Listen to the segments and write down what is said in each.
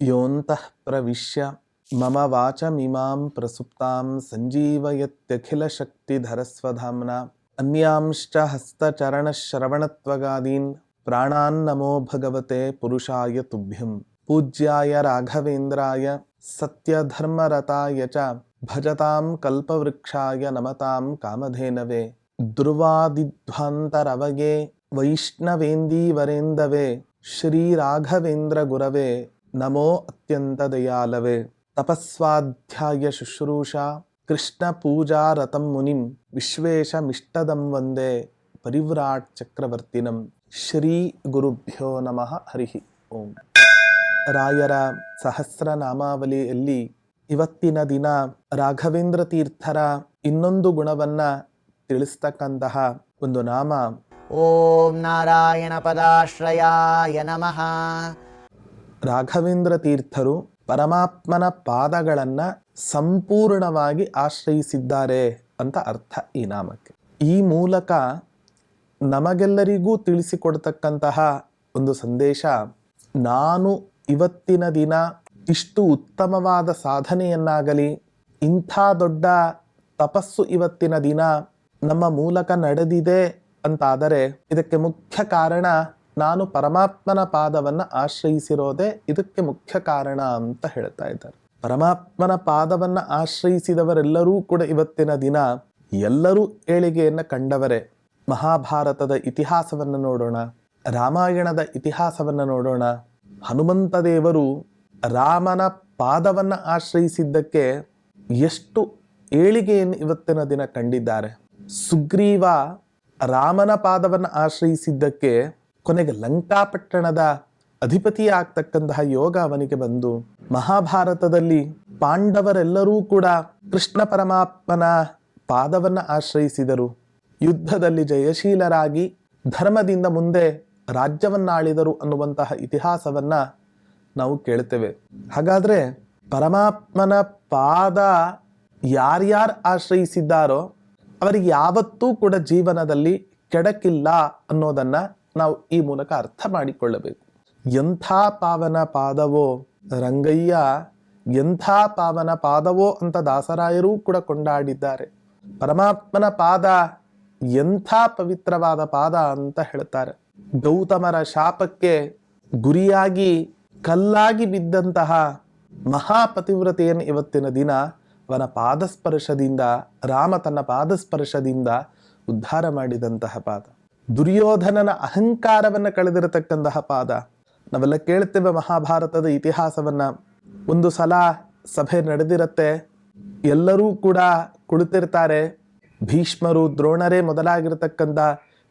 ಯೋಂತಃ ಪ್ರವಿಶ್ಯ ಮಮ ವಾಚಮಿಮಾಂ ಪ್ರಸುಪ್ತಾಂ ಸಂಜೀವಯತ್ಯಖಿಲಶಕ್ತಿಧರಸ್ವಧಾಮ್ನ ಅನ್ಯಾಂಶ್ಚ ಹಸ್ತಚರಣಶ್ರವಣತ್ವಗಾದೀನ್ ಪ್ರಾಣಾನ್ ನಮೋ ಭಗವತೆ ಪುರುಷಾಯ ತುಭ್ಯಂ. ಪೂಜ್ಯಾಯ ರಾಘವೇಂದ್ರಾಯ ಸತ್ಯಧರ್ಮರತಾಯ ಚ ಭಜತಾಂ ಕಲ್ಪವೃಕ್ಷಾಯ ನಮತಾಂ ಕಾಮಧೇನವೇ. ಧ್ರುವಾದಿಧ್ವಾಂತರವಯೇ ವೈಷ್ಣವೇಂದೀವರೇಂದವೇ ಶ್ರೀರಾಘವೇಂದ್ರ ಗುರವೇ ನಮೋ ಅತ್ಯಂತ ದಯಾಲವೇ. ತಪಸ್ವಾಧ್ಯಾಯ ಶುಶ್ರೂಷಾ ಕೃಷ್ಣ ಪೂಜಾ ರತಂ ಮುನಿಂ ವಿಶ್ವೇಶಮಿಷ್ಟದಂ ವಂದೇ ಪರಿವ್ರಾಟ್ ಚಕ್ರವರ್ತಿನಂ. ಶ್ರೀ ಗುರುಭ್ಯೋ ನಮಃ. ಹರಿ ಓಂ. ರಾಯರ ಸಹಸ್ರನಾಮಾವಳಿಯಲ್ಲಿ ಇವತ್ತಿನ ದಿನ ರಾಘವೇಂದ್ರ ತೀರ್ಥರ ಇನ್ನೊಂದು ಗುಣವನ್ನ ತಿಳಿಸ್ತಕ್ಕಂತಹ ಒಂದು ನಾಮ ಓಂ ನಾರಾಯಣ ಪದಾಶ್ರಯಾಯ ನಮಃ. ರಾಘವೇಂದ್ರ ತೀರ್ಥರು ಪರಮಾತ್ಮನ ಪಾದಗಳನ್ನ ಸಂಪೂರ್ಣವಾಗಿ ಆಶ್ರಯಿಸಿದ್ದಾರೆ ಅಂತ ಅರ್ಥ ಈ ನಾಮಕ್ಕೆ. ಈ ಮೂಲಕ ನಮಗೆಲ್ಲರಿಗೂ ತಿಳಿಸಿಕೊಡ್ತಕ್ಕಂತಹ ಒಂದು ಸಂದೇಶ, ನಾನು ಇವತ್ತಿನ ದಿನ ಇಷ್ಟು ಉತ್ತಮವಾದ ಸಾಧನೆಯನ್ನಾಗಲಿ, ಇಂಥ ದೊಡ್ಡ ತಪಸ್ಸು ಇವತ್ತಿನ ದಿನ ನಮ್ಮ ಮೂಲಕ ನಡೆದಿದೆ ಅಂತಾದರೆ ಇದಕ್ಕೆ ಮುಖ್ಯ ಕಾರಣ ನಾನು ಪರಮಾತ್ಮನ ಪಾದವನ್ನು ಆಶ್ರಯಿಸಿರೋದೇ ಇದಕ್ಕೆ ಮುಖ್ಯ ಕಾರಣ ಅಂತ ಹೇಳ್ತಾ ಇದ್ದಾರೆ. ಪರಮಾತ್ಮನ ಪಾದವನ್ನು ಆಶ್ರಯಿಸಿದವರೆಲ್ಲರೂ ಕೂಡ ಇವತ್ತಿನ ದಿನ ಎಲ್ಲರೂ ಏಳಿಗೆಯನ್ನು ಕಂಡವರೇ. ಮಹಾಭಾರತದ ಇತಿಹಾಸವನ್ನು ನೋಡೋಣ, ರಾಮಾಯಣದ ಇತಿಹಾಸವನ್ನು ನೋಡೋಣ. ಹನುಮಂತ ದೇವರು ರಾಮನ ಪಾದವನ್ನು ಆಶ್ರಯಿಸಿದ್ದಕ್ಕೆ ಎಷ್ಟು ಏಳಿಗೆಯನ್ನು ಇವತ್ತಿನ ದಿನ ಕಂಡಿದ್ದಾರೆ. ಸುಗ್ರೀವ ರಾಮನ ಪಾದವನ್ನು ಆಶ್ರಯಿಸಿದ್ದಕ್ಕೆ ಕೊನೆಗೆ ಲಂಕಾಪಟ್ಟಣದ ಅಧಿಪತಿ ಆಗ್ತಕ್ಕಂತಹ ಯೋಗ ಅವನಿಗೆ ಬಂದು, ಮಹಾಭಾರತದಲ್ಲಿ ಪಾಂಡವರೆಲ್ಲರೂ ಕೂಡ ಕೃಷ್ಣ ಪರಮಾತ್ಮನ ಪಾದವನ್ನು ಆಶ್ರಯಿಸಿದರು, ಯುದ್ಧದಲ್ಲಿ ಜಯಶೀಲರಾಗಿ ಧರ್ಮದಿಂದ ಮುಂದೆ ರಾಜ್ಯವನ್ನಾಳಿದರು ಅನ್ನುವಂತಹ ಇತಿಹಾಸವನ್ನ ನಾವು ಕೇಳ್ತೇವೆ. ಹಾಗಾದ್ರೆ ಪರಮಾತ್ಮನ ಪಾದ ಯಾರ್ಯಾರು ಆಶ್ರಯಿಸಿದ್ದಾರೋ ಅವರಿಗೆ ಯಾವತ್ತೂ ಕೂಡ ಜೀವನದಲ್ಲಿ ಕೆಡಕಿಲ್ಲ ಅನ್ನೋದನ್ನ ನಾವು ಈ ಮೂಲಕ ಅರ್ಥ ಮಾಡಿಕೊಳ್ಳಬೇಕು. ಎಂಥ ಪಾವನ ಪಾದವೋ ರಂಗಯ್ಯ, ಎಂಥ ಪಾವನ ಪಾದವೋ ಅಂತ ದಾಸರಾಯರೂ ಕೂಡ ಕೊಂಡಾಡಿದ್ದಾರೆ. ಪರಮಾತ್ಮನ ಪಾದ ಎಂಥ ಪವಿತ್ರವಾದ ಪಾದ ಅಂತ ಹೇಳ್ತಾರೆ. ಗೌತಮರ ಶಾಪಕ್ಕೆ ಗುರಿಯಾಗಿ ಕಲ್ಲಾಗಿ ಬಿದ್ದಂತಹ ಮಹಾಪತಿವ್ರತೆಯನ್ನು ಇವತ್ತಿನ ದಿನ ಅವನ ಪಾದಸ್ಪರ್ಶದಿಂದ, ರಾಮ ತನ್ನ ಪಾದಸ್ಪರ್ಶದಿಂದ ಉದ್ಧಾರ ಮಾಡಿದಂತಹ ಪಾದ. ದುರ್ಯೋಧನನ ಅಹಂಕಾರವನ್ನು ಕಳೆದಿರತಕ್ಕಂತಹ ಪಾದ. ನಾವೆಲ್ಲ ಕೇಳ್ತೇವೆ ಮಹಾಭಾರತದ ಇತಿಹಾಸವನ್ನ. ಒಂದು ಸಲ ಸಭೆ ನಡೆದಿರತ್ತೆ, ಎಲ್ಲರೂ ಕೂಡ ಕುಳಿತಿರ್ತಾರೆ. ಭೀಷ್ಮರು, ದ್ರೋಣರೇ ಮೊದಲಾಗಿರತಕ್ಕಂಥ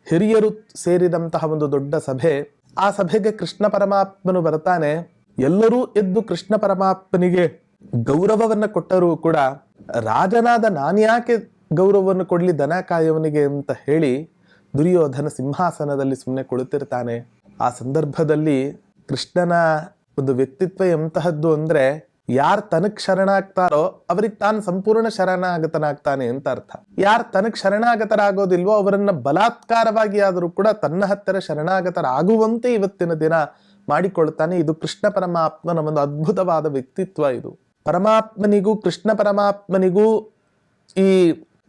ಹಿರಿಯರು ಸೇರಿದಂತಹ ಒಂದು ದೊಡ್ಡ ಸಭೆ. ಆ ಸಭೆಗೆ ಕೃಷ್ಣ ಪರಮಾತ್ಮನು ಬರ್ತಾನೆ. ಎಲ್ಲರೂ ಎದ್ದು ಕೃಷ್ಣ ಪರಮಾತ್ಮನಿಗೆ ಗೌರವವನ್ನು ಕೊಟ್ಟರೂ ಕೂಡ, ರಾಜನಾದ ನಾನ್ಯಾಕೆ ಗೌರವವನ್ನು ಕೊಡ್ಲಿ ದನ ಕಾಯವನಿಗೆ ಅಂತ ಹೇಳಿ ದುರ್ಯೋಧನ ಸಿಂಹಾಸನದಲ್ಲಿ ಸುಮ್ಮನೆ ಕುಳಿತಿರ್ತಾನೆ. ಆ ಸಂದರ್ಭದಲ್ಲಿ ಕೃಷ್ಣನ ಒಂದು ವ್ಯಕ್ತಿತ್ವ ಎಂತಹದ್ದು ಅಂದ್ರೆ, ಯಾರು ತನಕ್ ಶರಣಾಗ್ತಾರೋ ಅವ್ರಿಗೆ ತಾನು ಸಂಪೂರ್ಣ ಶರಣಾಗತನಾಗ್ತಾನೆ ಅಂತ ಅರ್ಥ. ಯಾರು ತನಕ್ ಶರಣಾಗತರಾಗೋದಿಲ್ವೋ ಅವರನ್ನ ಬಲಾತ್ಕಾರವಾಗಿ ಆದರೂ ಕೂಡ ತನ್ನ ಹತ್ತಿರ ಶರಣಾಗತರಾಗುವಂತೆ ಇವತ್ತಿನ ದಿನ ಮಾಡಿಕೊಳ್ತಾನೆ. ಇದು ಕೃಷ್ಣ ಪರಮಾತ್ಮನ ಒಂದು ಅದ್ಭುತವಾದ ವ್ಯಕ್ತಿತ್ವ. ಇದು ಪರಮಾತ್ಮನಿಗೂ ಕೃಷ್ಣ ಪರಮಾತ್ಮನಿಗೂ ಈ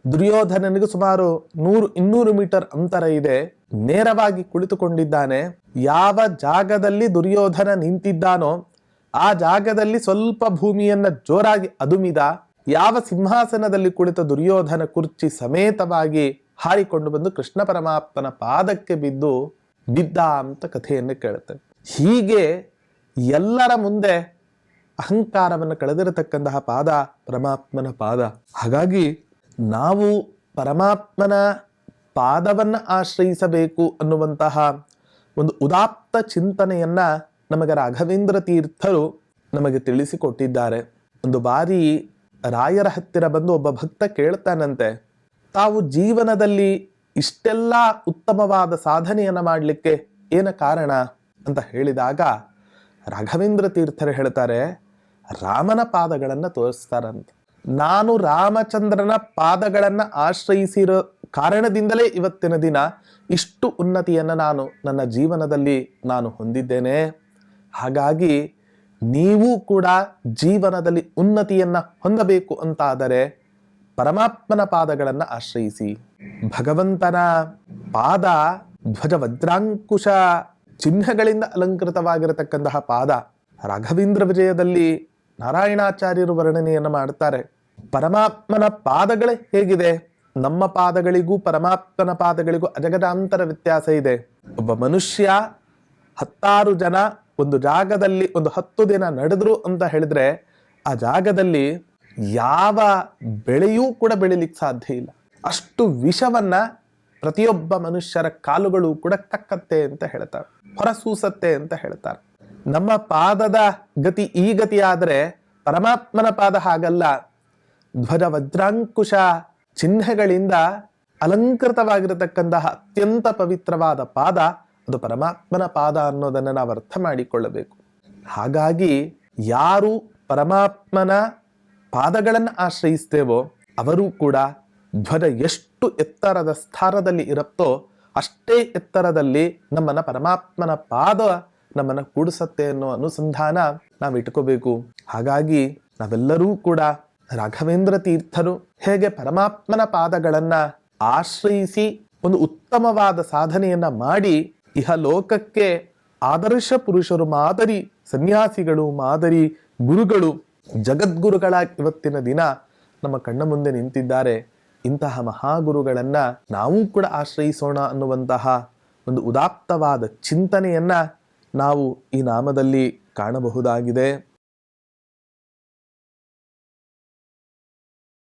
ದುರ್ಯೋಧನನಿಗೂ ಸುಮಾರು 100-200 ಮೀಟರ್ ಅಂತರ ಇದೆ. ನೇರವಾಗಿ ಕುಳಿತುಕೊಂಡಿದ್ದಾನೆ. ಯಾವ ಜಾಗದಲ್ಲಿ ದುರ್ಯೋಧನ ನಿಂತಿದ್ದಾನೋ ಆ ಜಾಗದಲ್ಲಿ ಸ್ವಲ್ಪ ಭೂಮಿಯನ್ನ ಜೋರಾಗಿ ಅದುಮಿದ. ಯಾವ ಸಿಂಹಾಸನದಲ್ಲಿ ಕುಳಿತ ದುರ್ಯೋಧನ ಕುರ್ಚಿ ಸಮೇತವಾಗಿ ಹಾರಿಕೊಂಡು ಬಂದು ಕೃಷ್ಣ ಪರಮಾತ್ಮನ ಪಾದಕ್ಕೆ ಬಿದ್ದ ಅಂತ ಕಥೆಯನ್ನು ಕೇಳುತ್ತೆ. ಹೀಗೆ ಎಲ್ಲರ ಮುಂದೆ ಅಹಂಕಾರವನ್ನು ಕಳೆದಿರತಕ್ಕಂತಹ ಪಾದ ಪರಮಾತ್ಮನ ಪಾದ. ಹಾಗಾಗಿ ನಾವು ಪರಮಾತ್ಮನ ಪಾದವನ್ನು ಆಶ್ರಯಿಸಬೇಕು ಅನ್ನುವಂತಹ ಒಂದು ಉದಾತ್ತ ಚಿಂತನೆಯನ್ನ ನಮಗೆ ರಾಘವೇಂದ್ರ ತೀರ್ಥರು ನಮಗೆ ತಿಳಿಸಿಕೊಟ್ಟಿದ್ದಾರೆ. ಒಂದು ಬಾರಿ ರಾಯರ ಹತ್ತಿರ ಬಂದು ಒಬ್ಬ ಭಕ್ತ ಕೇಳ್ತಾನಂತೆ, ತಾವು ಜೀವನದಲ್ಲಿ ಇಷ್ಟೆಲ್ಲ ಉತ್ತಮವಾದ ಸಾಧನೆಯನ್ನು ಮಾಡಲಿಕ್ಕೆ ಏನ ಕಾರಣ ಅಂತ ಹೇಳಿದಾಗ ರಾಘವೇಂದ್ರ ತೀರ್ಥರು ಹೇಳ್ತಾರೆ, ರಾಮನ ಪಾದಗಳನ್ನು ತೋರಿಸ್ತಾರಂತೆ. ನಾನು ರಾಮಚಂದ್ರನ ಪಾದಗಳನ್ನ ಆಶ್ರಯಿಸಿರೋ ಕಾರಣದಿಂದಲೇ ಇವತ್ತಿನ ದಿನ ಇಷ್ಟು ಉನ್ನತಿಯನ್ನು ನಾನು ನನ್ನ ಜೀವನದಲ್ಲಿ ನಾನು ಹೊಂದಿದ್ದೇನೆ. ಹಾಗಾಗಿ ನೀವು ಕೂಡ ಜೀವನದಲ್ಲಿ ಉನ್ನತಿಯನ್ನ ಹೊಂದಬೇಕು ಅಂತಾದರೆ ಪರಮಾತ್ಮನ ಪಾದಗಳನ್ನು ಆಶ್ರಯಿಸಿ. ಭಗವಂತನ ಪಾದ ಧ್ವಜ ವಜ್ರಾಂಕುಶ ಚಿಹ್ನೆಗಳಿಂದ ಅಲಂಕೃತವಾಗಿರತಕ್ಕಂತಹ ಪಾದ. ರಾಘವೇಂದ್ರ ವಿಜಯದಲ್ಲಿ ನಾರಾಯಣಾಚಾರ್ಯರು ವರ್ಣನೆಯನ್ನು ಮಾಡ್ತಾರೆ. ಪರಮಾತ್ಮನ ಪಾದಗಳೇ ಹೇಗಿದೆ? ನಮ್ಮ ಪಾದಗಳಿಗೂ ಪರಮಾತ್ಮನ ಪಾದಗಳಿಗೂ ಅಜಗಜಾಂತರ ವ್ಯತ್ಯಾಸ ಇದೆ. ಒಬ್ಬ ಮನುಷ್ಯ 10 ಜನ ಒಂದು ಜಾಗದಲ್ಲಿ ಒಂದು 10 ದಿನ ನಡೆದ್ರು ಅಂತ ಹೇಳಿದ್ರೆ ಆ ಜಾಗದಲ್ಲಿ ಯಾವ ಬೆಳೆಯೂ ಕೂಡ ಬೆಳಿಲಿಕ್ಕೆ ಸಾಧ್ಯ ಇಲ್ಲ. ಅಷ್ಟು ವಿಷವನ್ನ ಪ್ರತಿಯೊಬ್ಬ ಮನುಷ್ಯರ ಕಾಲುಗಳು ಕೂಡ ಕಕ್ಕತ್ತೆ ಅಂತ ಹೇಳ್ತಾರೆ, ಹೊರಸೂಸತ್ತೆ ಅಂತ ಹೇಳ್ತಾರೆ. ನಮ್ಮ ಪಾದದ ಗತಿ ಈ ಗತಿ ಆದರೆ ಪರಮಾತ್ಮನ ಪಾದ ಹಾಗಲ್ಲ. ಧ್ವಜ ವಜ್ರಾಂಕುಶ ಚಿಹ್ನೆಗಳಿಂದ ಅಲಂಕೃತವಾಗಿರತಕ್ಕಂತಹ ಅತ್ಯಂತ ಪವಿತ್ರವಾದ ಪಾದ ಅದು ಪರಮಾತ್ಮನ ಪಾದ ಅನ್ನೋದನ್ನು ನಾವು ಅರ್ಥ ಮಾಡಿಕೊಳ್ಳಬೇಕು. ಹಾಗಾಗಿ ಯಾರು ಪರಮಾತ್ಮನ ಪಾದಗಳನ್ನು ಆಶ್ರಯಿಸ್ತೇವೋ ಅವರು ಕೂಡ ಧ್ವಜ ಎಷ್ಟು ಎತ್ತರದ ಸ್ಥಾನದಲ್ಲಿ ಇರುತ್ತೋ ಅಷ್ಟೇ ಎತ್ತರದಲ್ಲಿ ನಮ್ಮನ್ನ ಪರಮಾತ್ಮನ ಪಾದ ನಮ್ಮನ್ನ ಕೂಡಿಸತ್ತೆ ಅನ್ನೋ ಅನುಸಂಧಾನ ನಾವು ಇಟ್ಕೋಬೇಕು. ಹಾಗಾಗಿ ನಾವೆಲ್ಲರೂ ಕೂಡ ರಾಘವೇಂದ್ರ ತೀರ್ಥರು ಹೇಗೆ ಪರಮಾತ್ಮನ ಪಾದಗಳನ್ನ ಆಶ್ರಯಿಸಿ ಒಂದು ಉತ್ತಮವಾದ ಸಾಧನೆಯನ್ನ ಮಾಡಿ ಇಹಲೋಕಕ್ಕೆ ಆದರ್ಶ ಪುರುಷರು, ಮಾದರಿ ಸನ್ಯಾಸಿಗಳು, ಮಾದರಿ ಗುರುಗಳು, ಜಗದ್ಗುರುಗಳಾಗಿ ಇವತ್ತಿನ ದಿನ ನಮ್ಮ ಕಣ್ಣ ಮುಂದೆ ನಿಂತಿದ್ದಾರೆ. ಇಂತಹ ಮಹಾಗುರುಗಳನ್ನ ನಾವು ಕೂಡ ಆಶ್ರಯಿಸೋಣ ಅನ್ನುವಂತಹ ಒಂದು ಉದಾತ್ತವಾದ ಚಿಂತನೆಯನ್ನ ನಾವು ಈ ನಾಮದಲ್ಲಿ ಕಾಣಬಹುದಾಗಿದೆ.